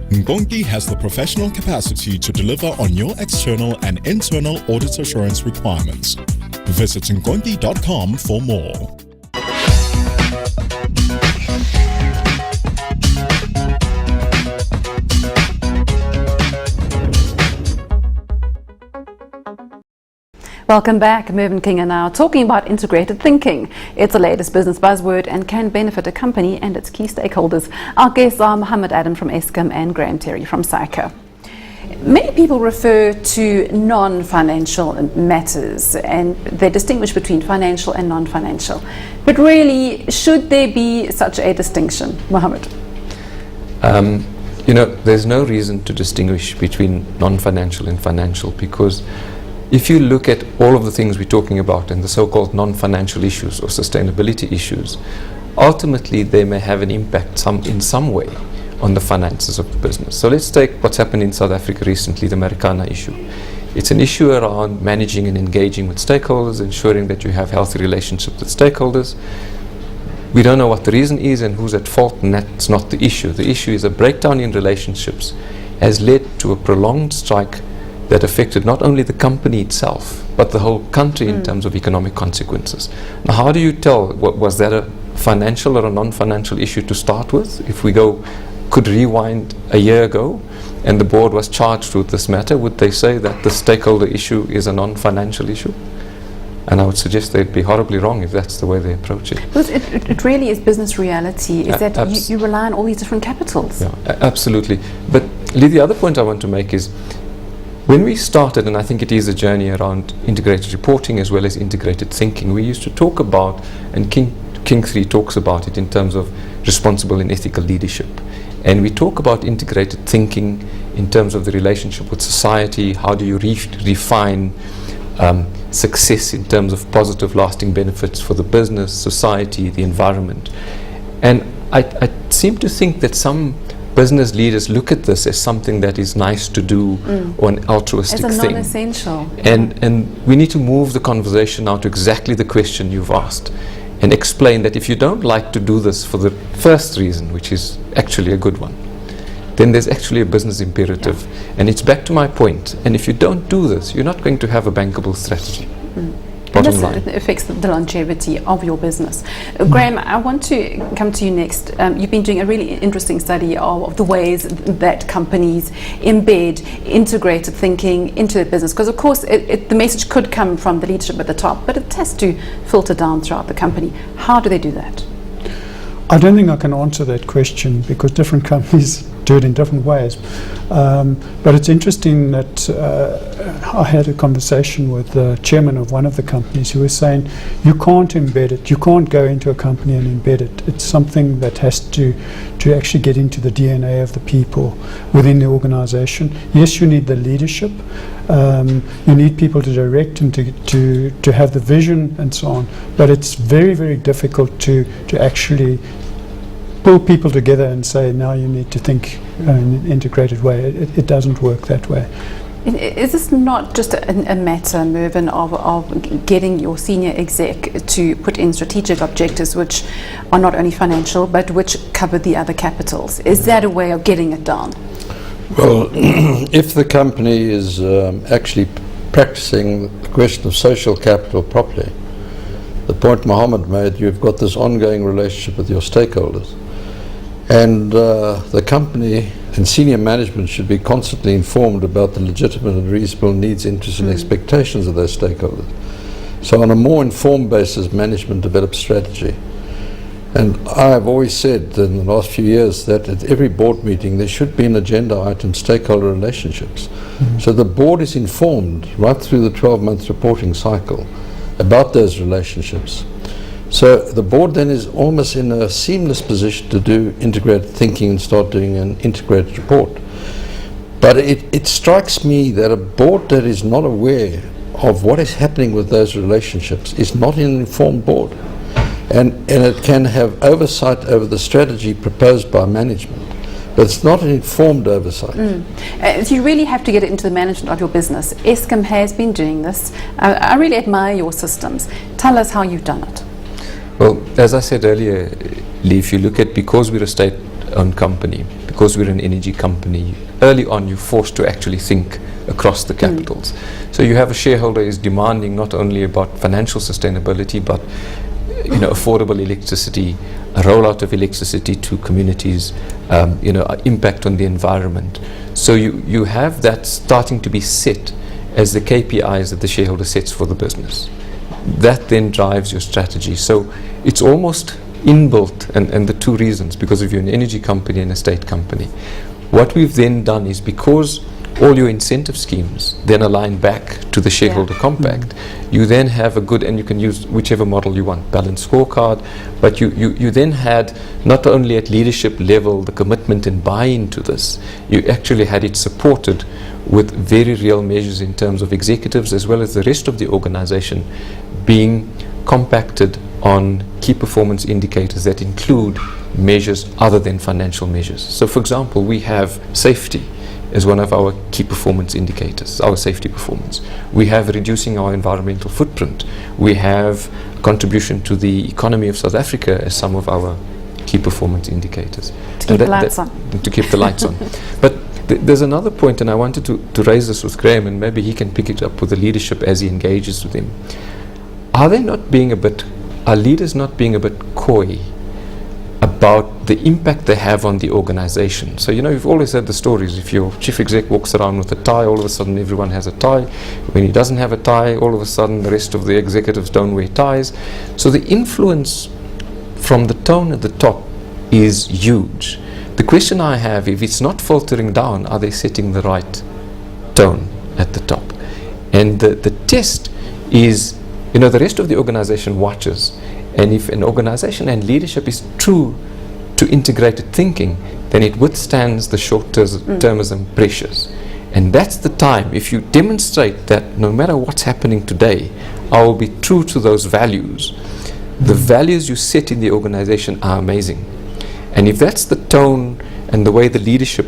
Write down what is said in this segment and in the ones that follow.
Nkonki has the professional capacity to deliver on your external and internal audit assurance requirements. Visit nkonki.com for more. Welcome back. Mervyn King are now talking about integrated thinking. It's the latest business buzzword and can benefit a company and its key stakeholders. Our guests are Mohammed Adam from Eskom and Graham Terry from SAICA. Many people refer to non-financial matters and they distinguish between financial and non-financial. But really, should there be such a distinction? Mohammed? There's no reason to distinguish between non-financial and financial, because if you look at all of the things we're talking about and the so-called non-financial issues or sustainability issues, ultimately they may have an impact in some way on the finances of the business. So let's take what's happened in South Africa recently, the Marikana issue. It's an issue around managing and engaging with stakeholders, ensuring that you have healthy relationships with stakeholders. We don't know what the reason is and who's at fault, and that's not the issue. The issue is a breakdown in relationships has led to a prolonged strike that affected not only the company itself, but the whole country in terms of economic consequences. Now, how do you tell, was that a financial or a non-financial issue to start with? If we could rewind a year ago and the board was charged with this matter, would they say that the stakeholder issue is a non-financial issue? And I would suggest they'd be horribly wrong if that's the way they approach it. Because it really is business reality, is that you rely on all these different capitals. Yeah, absolutely. But Leigh, the other point I want to make is, when we started, and I think it is a journey around integrated reporting as well as integrated thinking, we used to talk about, and King 3 talks about it in terms of responsible and ethical leadership. And we talk about integrated thinking in terms of the relationship with society. How do you refine success in terms of positive, lasting benefits for the business, society, the environment? And I seem to think that some business leaders look at this as something that is nice to do or an altruistic as a thing. Non-essential. And we need to move the conversation now to exactly the question you've asked and explain that if you don't like to do this for the first reason, which is actually a good one, then there's actually a business imperative. And it's back to my point. And if you don't do this, you're not going to have a bankable strategy. And this affects the longevity of your business. Graham, I want to come to you next. You've been doing a really interesting study of the ways that companies embed integrated thinking into their business, because of course the message could come from the leadership at the top, but it has to filter down throughout the company. How do they do that? I don't think I can answer that question because different companies do it in different ways. But it's interesting that I had a conversation with the chairman of one of the companies who was saying, you can't embed it. You can't go into a company and embed it. It's something that has to actually get into the DNA of the people within the organization. Yes, you need the leadership. You need people to direct and to have the vision and so on. But it's very, very difficult to actually pull people together and say, now you need to think in an integrated way. It doesn't work that way. Is this not just a matter, Mervyn, of getting your senior exec to put in strategic objectives which are not only financial but which cover the other capitals? Is that a way of getting it done? Well, if the company is actually practicing the question of social capital properly, the point Mohammed made, you've got this ongoing relationship with your stakeholders. And the company and senior management should be constantly informed about the legitimate and reasonable needs, interests and expectations of those stakeholders. So on a more informed basis, management develops strategy. And I have always said in the last few years that at every board meeting there should be an agenda item, stakeholder relationships. So the board is informed right through the 12-month reporting cycle about those relationships. So the board then is almost in a seamless position to do integrated thinking and start doing an integrated report. But it strikes me that a board that is not aware of what is happening with those relationships is not an informed board. And it can have oversight over the strategy proposed by management, but it's not an informed oversight. So you really have to get it into the management of your business. Eskom has been doing this. I really admire your systems. Tell us how you've done it. Well, as I said earlier, Leigh, if you look at, because we're a state-owned company, because we're an energy company, early on you're forced to actually think across the capitals. So you have a shareholder is demanding not only about financial sustainability, but affordable electricity, a rollout of electricity to communities, impact on the environment. So you have that starting to be set as the KPIs that the shareholder sets for the business. That then drives your strategy. So it's almost inbuilt, and the two reasons, because if you're an energy company and a state company, what we've then done is, because all your incentive schemes then align back to the shareholder compact, you then have a good, and you can use whichever model you want, balanced scorecard, but you then had not only at leadership level the commitment and buy-in to this, you actually had it supported with very real measures in terms of executives as well as the rest of the organization being compacted on key performance indicators that include measures other than financial measures. So for example, we have safety as one of our key performance indicators, our safety performance. We have reducing our environmental footprint. We have contribution to the economy of South Africa as some of our key performance indicators. To keep the lights on. To keep the lights on. But there's another point, and I wanted to raise this with Graham, and maybe he can pick it up with the leadership as he engages with them. Are leaders not being a bit coy about the impact they have on the organization? So, you've always had the stories. If your chief exec walks around with a tie, all of a sudden everyone has a tie. When he doesn't have a tie, all of a sudden the rest of the executives don't wear ties. So the influence from the tone at the top is huge. The question I have, if it's not filtering down, are they setting the right tone at the top? And the test is, the rest of the organization watches. And if an organization and leadership is true to integrated thinking, then it withstands the short-termism pressures. And that's the time, if you demonstrate that no matter what's happening today, I will be true to those values. The values you set in the organization are amazing. And if that's the tone and the way the leadership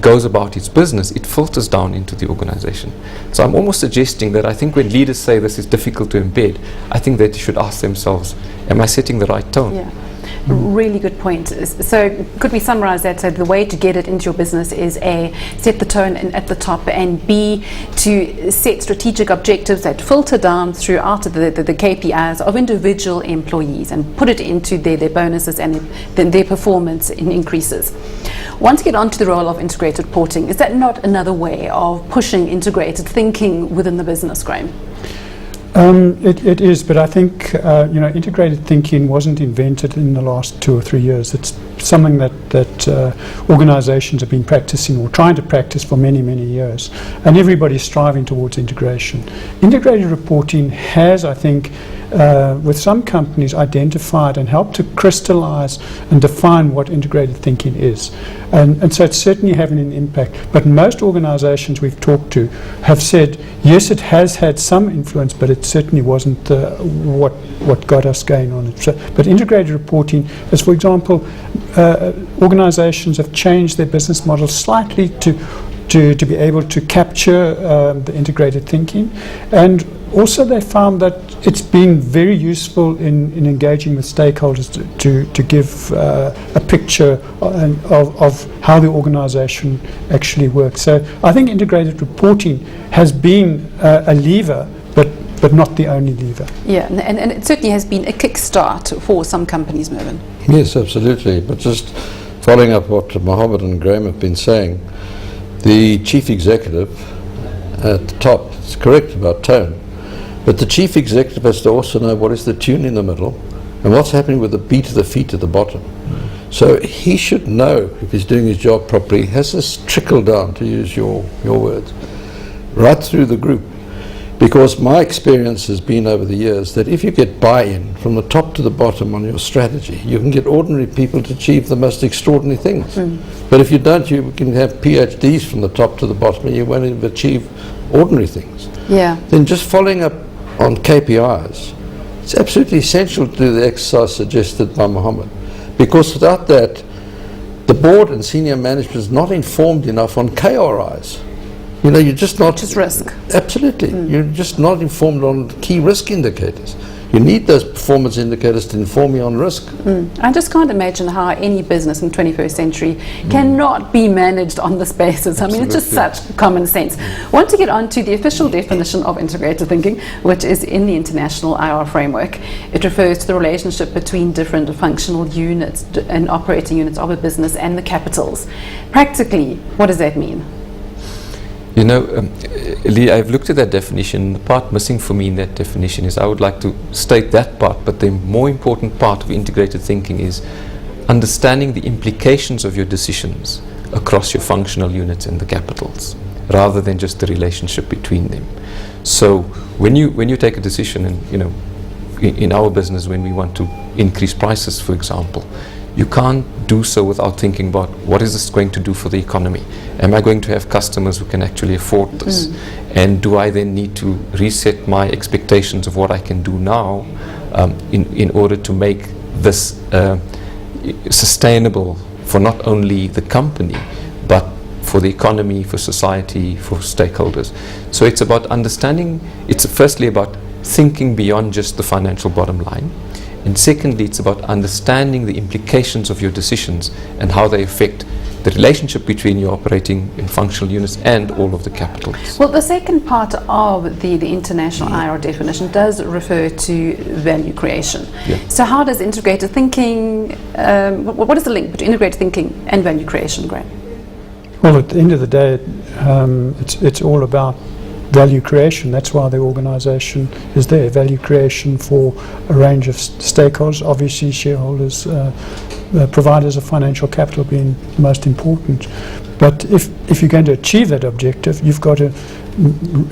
goes about its business, it filters down into the organization. So I'm almost suggesting that I think when leaders say this is difficult to embed, I think they should ask themselves, am I setting the right tone? Yeah. Really good point. So could we summarize that? So the way to get it into your business is A, set the tone at the top, and B, to set strategic objectives that filter down throughout the KPIs of individual employees and put it into their bonuses and then their performance increases. Once you get onto the role of integrated reporting, is that not another way of pushing integrated thinking within the business, Graham? It is, but I think integrated thinking wasn't invented in the last 2 or 3 years. It's something that organizations have been practicing or trying to practice for many, many years, and everybody's striving towards integration. Integrated reporting has, I think, with some companies identified and helped to crystallize and define what integrated thinking is. And so it's certainly having an impact. But most organizations we've talked to have said, yes, it has had some influence, but it certainly wasn't what got us going on it. So, but integrated reporting is, for example, organizations have changed their business model slightly to be able to capture the integrated thinking. And also they found that it's been very useful in engaging with stakeholders to give a picture of how the organization actually works. So I think integrated reporting has been a lever, but not the only lever. Yeah, and it certainly has been a kickstart for some companies, Mervyn. Yes, absolutely. But just following up what Mohammed and Graham have been saying, the chief executive at the top is correct about tone, but the chief executive has to also know what is the tune in the middle and what's happening with the beat of the feet at the bottom. So he should know, if he's doing his job properly, has this trickle down, to use your words, right through the group. Because my experience has been over the years that if you get buy-in from the top to the bottom on your strategy, you can get ordinary people to achieve the most extraordinary things. But if you don't, you can have PhDs from the top to the bottom and you won't even achieve ordinary things. Yeah. Then just following up on KPIs, it's absolutely essential to do the exercise suggested by Mohammed. Because without that, the board and senior management is not informed enough on KRIs. You're just not... Just risk. Absolutely. You're just not informed on key risk indicators. You need those performance indicators to inform you on risk. I just can't imagine how any business in the 21st century cannot be managed on this basis. I mean, it's just such common sense. I want to get on to the official definition of integrated thinking, which is in the International IR Framework. It refers to the relationship between different functional units and operating units of a business and the capitals. Practically, what does that mean? You know, Leigh, I've looked at that definition. The part missing for me in that definition is I would like to state that part, but the more important part of integrated thinking is understanding the implications of your decisions across your functional units and the capitals, rather than just the relationship between them. So when you take a decision, and you know, in our business, when we want to increase prices, for example, you can't do so without thinking about what is this going to do for the economy. Am I going to have customers who can actually afford this? And do I then need to reset my expectations of what I can do now in order to make this sustainable for not only the company, but for the economy, for society, for stakeholders? So it's about understanding, it's firstly about thinking beyond just the financial bottom line. And secondly, it's about understanding the implications of your decisions and how they affect the relationship between your operating and functional units and all of the capitals. Well, the second part of the international IR definition does refer to value creation. Yeah. So how does integrated thinking, what is the link between integrated thinking and value creation, Graham? Well, at the end of the day, it's all about value creation. That's why the organisation is there. Value creation for a range of stakeholders, obviously shareholders, providers of financial capital being most important. But if you're going to achieve that objective, you've got to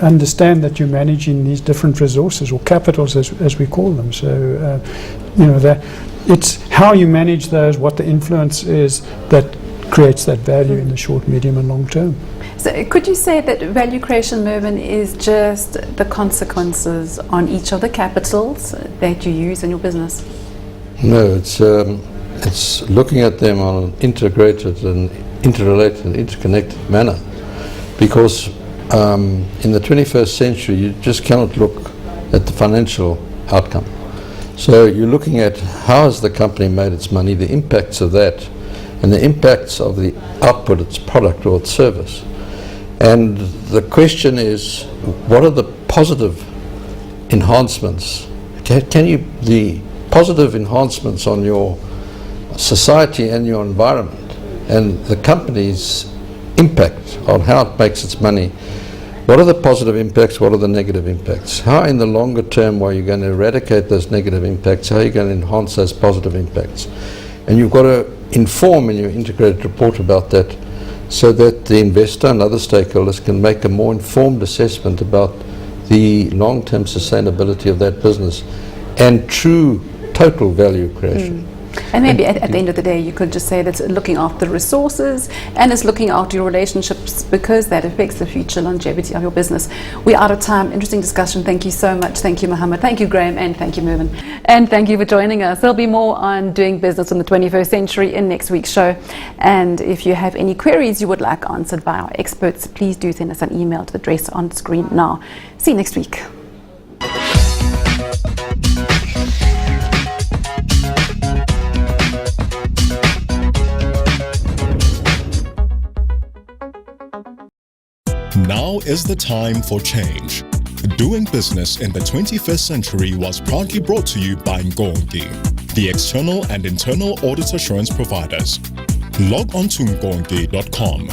understand that you're managing these different resources, or capitals as we call them. So you know, that it's how you manage those, what the influence is that creates that value in the short, medium and long term. So could you say that value creation, Mervyn, is just the consequences on each of the capitals that you use in your business? No, it's looking at them on an integrated and interrelated and interconnected manner, because in the 21st century you just cannot look at the financial outcome. So you're looking at how has the company made its money, the impacts of that, and the impacts of the output, its product or its service. And the question is, what are the positive enhancements? The positive enhancements on your society and your environment and the company's impact on how it makes its money, what are the positive impacts, what are the negative impacts? How in the longer term are you going to eradicate those negative impacts? How are you going to enhance those positive impacts? And you've got to inform in your integrated report about that, so that the investor and other stakeholders can make a more informed assessment about the long-term sustainability of that business and true total value creation. And maybe at the end of the day, you could just say that's looking after the resources and it's looking after your relationships, because that affects the future longevity of your business. We're out of time. Interesting discussion. Thank you so much. Thank you, Mohammed. Thank you, Graham. And thank you, Mervyn. And thank you for joining us. There'll be more on doing business in the 21st century in next week's show. And if you have any queries you would like answered by our experts, please do send us an email to the address on screen now. See you next week. Now is the time for change. Doing business in the 21st century was proudly brought to you by Nkonki, the external and internal audit assurance providers. Log on to Nkonki.com.